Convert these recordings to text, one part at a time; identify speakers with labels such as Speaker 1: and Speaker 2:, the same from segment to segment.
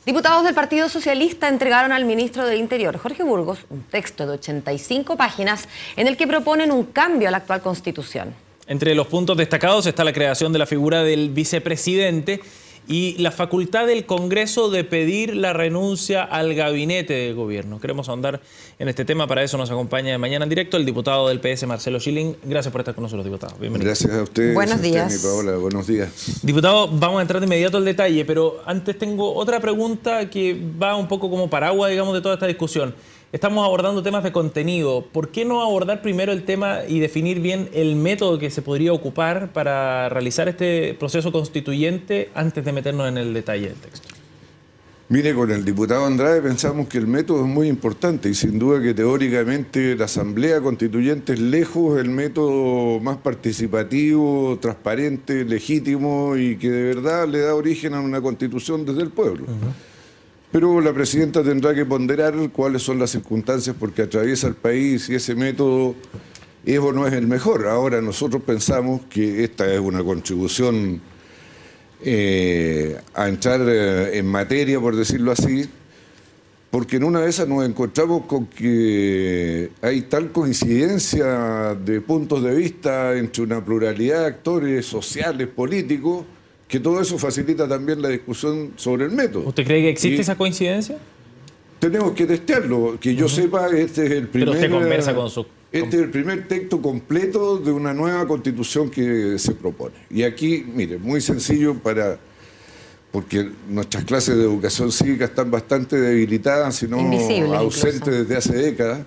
Speaker 1: Diputados del Partido Socialista entregaron al ministro del Interior, Jorge Burgos, un texto de 85 páginas en el que proponen un cambio a la actual Constitución.
Speaker 2: Entre los puntos destacados está la creación de la figura del vicepresidente y la facultad del Congreso de pedir la renuncia al gabinete de gobierno. Queremos ahondar en este tema, para eso nos acompaña de mañana en directo el diputado del PS, Marcelo Schilling. Gracias por estar con nosotros, diputado. Bienvenido.
Speaker 3: Gracias a ustedes.
Speaker 1: Buenos días.
Speaker 3: Paola, buenos días.
Speaker 2: Diputado, vamos a entrar de inmediato al detalle, pero antes tengo otra pregunta que va un poco como paraguas, digamos, de toda esta discusión. Estamos abordando temas de contenido. ¿Por qué no abordar primero el tema y definir bien el método que se podría ocupar para realizar este proceso constituyente antes de meternos en el detalle del texto?
Speaker 3: Mire, con el diputado Andrade pensamos que el método es muy importante y sin duda que teóricamente la Asamblea Constituyente es lejos el método más participativo, transparente, legítimo y que de verdad le da origen a una constitución desde el pueblo. Pero la presidenta tendrá que ponderar cuáles son las circunstancias porque atraviesa el país y ese método es o no es el mejor. Ahora nosotros pensamos que esta es una contribución a entrar en materia, por decirlo así, porque en una de esas nos encontramos con que hay tal coincidencia de puntos de vista entre una pluralidad de actores sociales, políticos, que todo eso facilita también la discusión sobre el método.
Speaker 2: ¿Usted cree que existe esa coincidencia?
Speaker 3: Tenemos que testearlo. Que yo sepa, este es el primer...
Speaker 2: Pero usted conversa con su...
Speaker 3: Este es el primer texto completo de una nueva constitución que se propone. Y aquí, mire, muy sencillo porque nuestras clases de educación cívica están bastante debilitadas, si no ausentes desde hace décadas.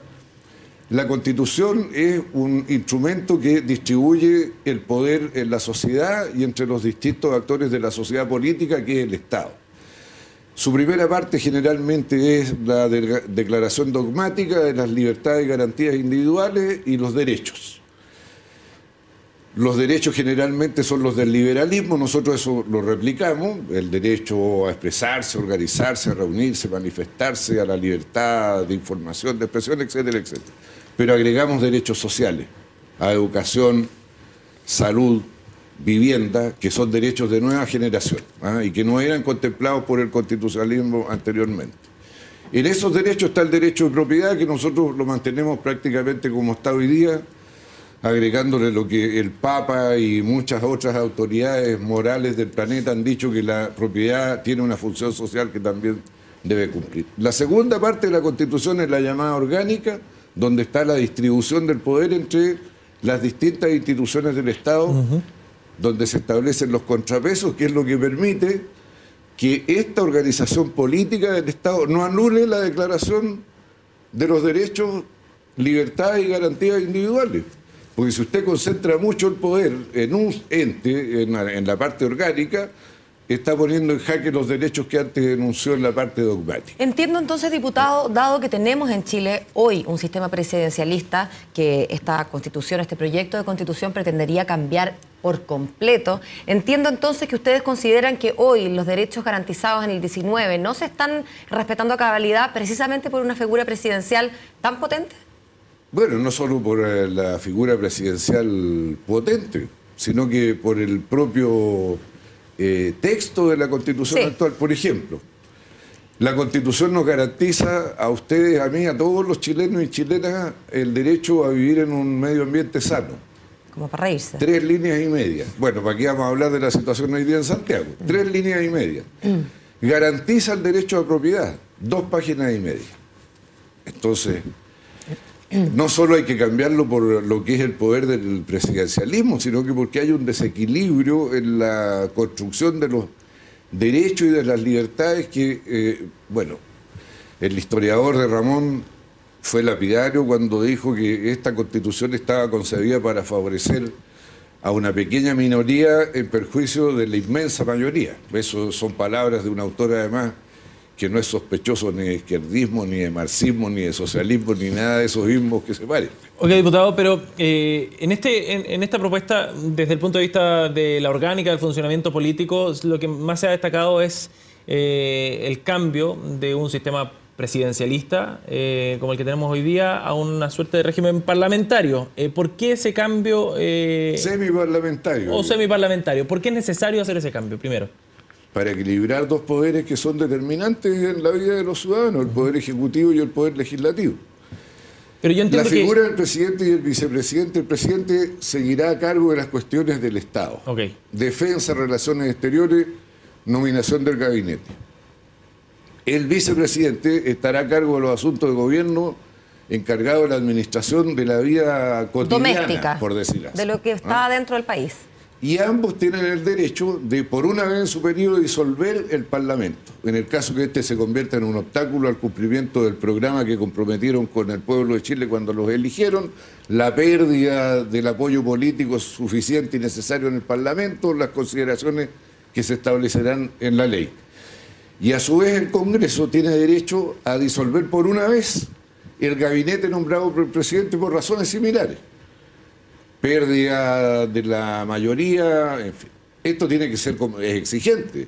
Speaker 3: La Constitución es un instrumento que distribuye el poder en la sociedad y entre los distintos actores de la sociedad política, que es el Estado. Su primera parte generalmente es la declaración dogmática de las libertades y garantías individuales y los derechos. Los derechos generalmente son los del liberalismo, nosotros eso lo replicamos, el derecho a expresarse, organizarse, a reunirse, manifestarse, a la libertad de información, de expresión, etcétera, etcétera. Pero agregamos derechos sociales, a educación, salud, vivienda, que son derechos de nueva generación y que no eran contemplados por el constitucionalismo anteriormente. En esos derechos está el derecho de propiedad, que nosotros lo mantenemos prácticamente como está hoy día, agregándole lo que el Papa y muchas otras autoridades morales del planeta han dicho, que la propiedad tiene una función social que también debe cumplir. La segunda parte de la Constitución es la llamada orgánica, donde está la distribución del poder entre las distintas instituciones del Estado, donde se establecen los contrapesos, que es lo que permite que esta organización política del Estado no anule la declaración de los derechos, libertades y garantías individuales. Porque si usted concentra mucho el poder en un ente, en la parte orgánica, está poniendo en jaque los derechos que antes denunció en la parte dogmática.
Speaker 1: Entiendo entonces, diputado, dado que tenemos en Chile hoy un sistema presidencialista, que esta constitución, este proyecto de constitución pretendería cambiar por completo, entiendo entonces que ustedes consideran que hoy los derechos garantizados en el 19 no se están respetando a cabalidad precisamente por una figura presidencial tan potente.
Speaker 3: Bueno, no solo por la figura presidencial potente, sino que por el propio texto de la Constitución actual. Por ejemplo, la Constitución nos garantiza a ustedes, a mí, a todos los chilenos y chilenas el derecho a vivir en un medio ambiente sano.
Speaker 1: Como para reírse.
Speaker 3: 3 líneas y media. Bueno, ¿para qué vamos a hablar de la situación hoy día en Santiago? 3 líneas y media. Garantiza el derecho a propiedad, 2 páginas y media. Entonces, no solo hay que cambiarlo por lo que es el poder del presidencialismo, sino que porque hay un desequilibrio en la construcción de los derechos y de las libertades que, bueno, el historiador de Ramón fue lapidario cuando dijo que esta Constitución estaba concebida para favorecer a una pequeña minoría en perjuicio de la inmensa mayoría. Eso son palabras de un autor, además, que no es sospechoso ni de izquierdismo, ni de marxismo, ni de socialismo, ni nada de esos ismos que se parecen.
Speaker 2: Ok, diputado, pero en esta propuesta, desde el punto de vista de la orgánica del funcionamiento político, lo que más se ha destacado es el cambio de un sistema presidencialista como el que tenemos hoy día a una suerte de régimen parlamentario. ¿Por qué ese cambio?
Speaker 3: Semiparlamentario.
Speaker 2: O semiparlamentario. ¿Por qué es necesario hacer ese cambio, primero?
Speaker 3: para equilibrar dos poderes que son determinantes en la vida de los ciudadanos, el poder ejecutivo y el poder legislativo.
Speaker 2: Pero yo entiendo
Speaker 3: la figura del presidente y el vicepresidente, el presidente seguirá a cargo de las cuestiones del Estado.
Speaker 2: Okay.
Speaker 3: Defensa, relaciones exteriores, nominación del gabinete. El vicepresidente estará a cargo de los asuntos de gobierno, encargado de la administración de la vida cotidiana,
Speaker 1: doméstica,
Speaker 3: por decirlo así.
Speaker 1: De lo que está dentro del país.
Speaker 3: Y ambos tienen el derecho de, por una vez en su periodo, disolver el Parlamento. En el caso que este se convierta en un obstáculo al cumplimiento del programa que comprometieron con el pueblo de Chile cuando los eligieron, la pérdida del apoyo político suficiente y necesario en el Parlamento, las consideraciones que se establecerán en la ley. Y a su vez el Congreso tiene derecho a disolver por una vez el gabinete nombrado por el presidente por razones similares. Pérdida de la mayoría, en fin. Esto tiene que ser exigente,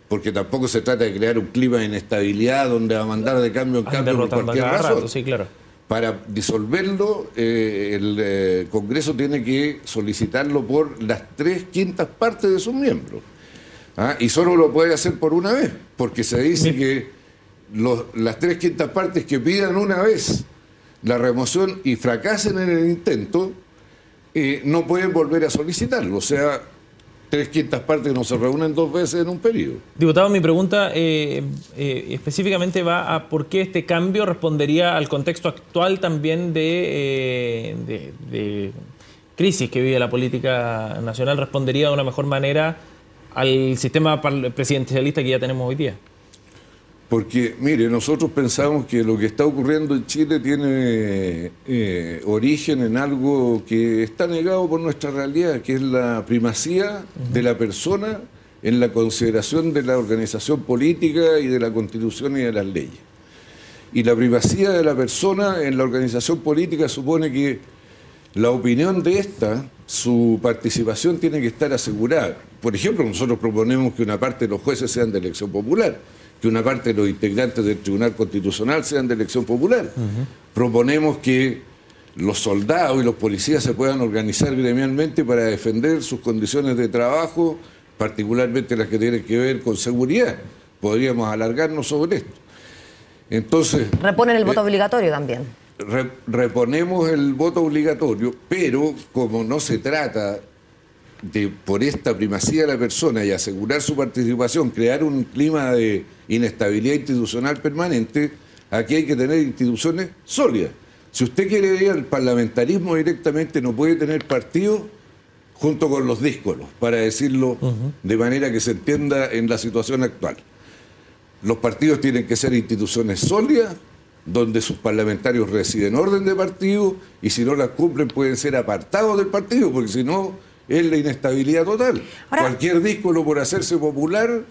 Speaker 3: porque tampoco se trata de crear un clima de inestabilidad donde va a mandar de cambio en cambio por cualquier razón.
Speaker 2: Rato, sí, claro.
Speaker 3: Para disolverlo, el Congreso tiene que solicitarlo por las 3/5 partes de sus miembros. ¿Ah? Y solo lo puede hacer por una vez, porque se dice que las 3/5 partes que pidan una vez la remoción y fracasen en el intento, no pueden volver a solicitarlo. O sea, 3/5 partes no se reúnen 2 veces en un periodo.
Speaker 2: Diputado, mi pregunta específicamente va a por qué este cambio respondería al contexto actual también de crisis que vive la política nacional, respondería de una mejor manera al sistema presidencialista que ya tenemos hoy día.
Speaker 3: Porque, mire, nosotros pensamos que lo que está ocurriendo en Chile tiene origen en algo que está negado por nuestra realidad, que es la primacía de la persona en la consideración de la organización política y de la Constitución y de las leyes. Y la primacía de la persona en la organización política supone que la opinión de esta, su participación tiene que estar asegurada. Por ejemplo, nosotros proponemos que una parte de los jueces sean de elección popular, que una parte de los integrantes del Tribunal Constitucional sean de elección popular. Proponemos que los soldados y los policías se puedan organizar gremialmente para defender sus condiciones de trabajo, particularmente las que tienen que ver con seguridad. Podríamos alargarnos sobre esto. Entonces,
Speaker 1: reponen el voto obligatorio también.
Speaker 3: Reponemos el voto obligatorio, pero como no se trata de, por esta primacía de la persona y asegurar su participación, crear un clima de inestabilidad institucional permanente, aquí hay que tener instituciones sólidas. Si usted quiere ir al parlamentarismo directamente, no puede tener partidos junto con los díscolos, para decirlo de manera que se entienda en la situación actual. Los partidos tienen que ser instituciones sólidas, donde sus parlamentarios residen orden de partido, y si no las cumplen pueden ser apartados del partido, porque si no es la inestabilidad total. Ahora, cualquier díscolo por hacerse popular,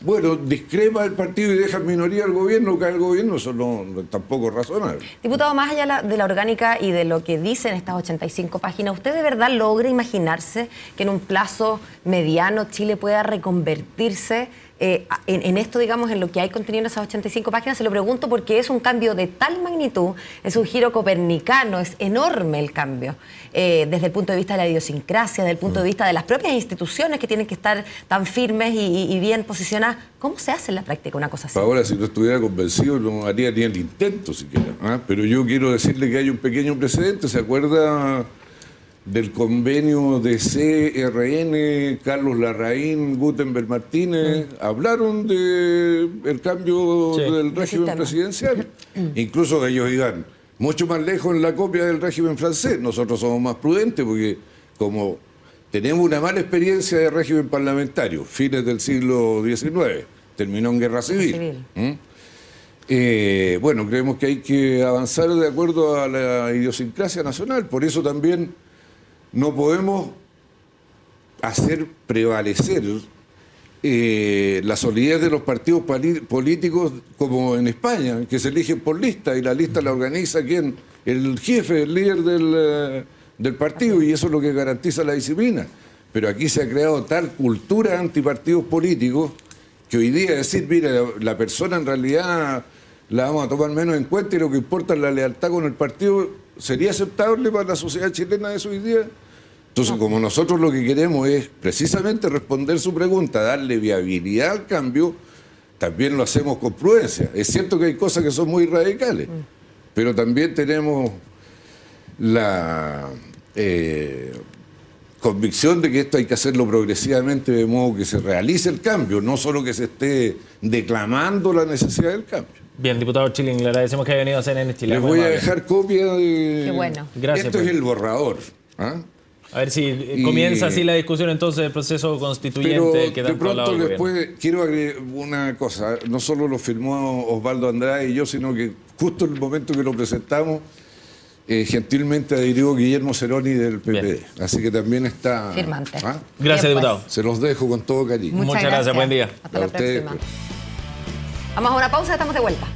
Speaker 3: bueno, discrepa el partido y deja en minoría al gobierno, cae el gobierno, eso no tampoco es razonable.
Speaker 1: Diputado, más allá de la orgánica y de lo que dicen estas 85 páginas, ¿usted de verdad logra imaginarse que en un plazo mediano Chile pueda reconvertirse en esto, digamos, en lo que hay contenido en esas 85 páginas? Se lo pregunto porque es un cambio de tal magnitud, es un giro copernicano, es enorme el cambio, desde el punto de vista de la idiosincrasia, desde el punto de vista de las propias instituciones que tienen que estar tan firmes y bien posicionadas. ¿Cómo se hace en la práctica una cosa así?
Speaker 3: Ahora, si no estuviera convencido, no haría ni el intento siquiera. Pero yo quiero decirle que hay un pequeño precedente. ¿Se acuerda del convenio de CRN, Carlos Larraín, Gutenberg Martínez? Hablaron del cambio del régimen presidencial. Incluso ellos iban mucho más lejos en la copia del régimen francés. Nosotros somos más prudentes porque como tenemos una mala experiencia de régimen parlamentario, fines del siglo XIX, terminó en guerra civil. Bueno, creemos que hay que avanzar de acuerdo a la idiosincrasia nacional. Por eso también no podemos hacer prevalecer la solidez de los partidos políticos como en España, que se eligen por lista y la lista la organiza ¿quién? El jefe, el líder del partido, y eso es lo que garantiza la disciplina. Pero aquí se ha creado tal cultura antipartidos políticos que hoy día decir, mira, la persona en realidad la vamos a tomar menos en cuenta y lo que importa es la lealtad con el partido, ¿sería aceptable para la sociedad chilena eso hoy día? Entonces, como nosotros lo que queremos es precisamente responder su pregunta, darle viabilidad al cambio, también lo hacemos con prudencia. Es cierto que hay cosas que son muy radicales, pero también tenemos la convicción de que esto hay que hacerlo progresivamente de modo que se realice el cambio, no solo que se esté declamando la necesidad del cambio.
Speaker 2: Bien, diputado Schilling, le agradecemos que haya venido a CNN Chile.
Speaker 3: Les voy a dejar copia de...
Speaker 1: Qué bueno.
Speaker 2: Gracias,
Speaker 3: Esto
Speaker 2: pues.
Speaker 3: es el borrador. ¿Ah?
Speaker 2: A ver si comienza así la discusión entonces del proceso constituyente
Speaker 3: Pero
Speaker 2: que
Speaker 3: de
Speaker 2: tanto ha hablado
Speaker 3: pronto
Speaker 2: el
Speaker 3: después
Speaker 2: gobierno.
Speaker 3: quiero agregar una cosa, no solo lo firmó Osvaldo Andrade y yo, sino que justo en el momento que lo presentamos, gentilmente adhirió Guillermo Ceroni del PPD.
Speaker 2: Bien.
Speaker 3: Así que también está...
Speaker 1: Firmante.
Speaker 3: ¿Ah?
Speaker 2: Gracias,
Speaker 1: Bien, pues.
Speaker 2: diputado.
Speaker 3: Se los dejo con todo cariño.
Speaker 2: Muchas gracias, buen día.
Speaker 1: Hasta
Speaker 3: A
Speaker 1: la
Speaker 3: ustedes,
Speaker 1: próxima.
Speaker 3: pues.
Speaker 1: Vamos a una pausa, estamos de vuelta.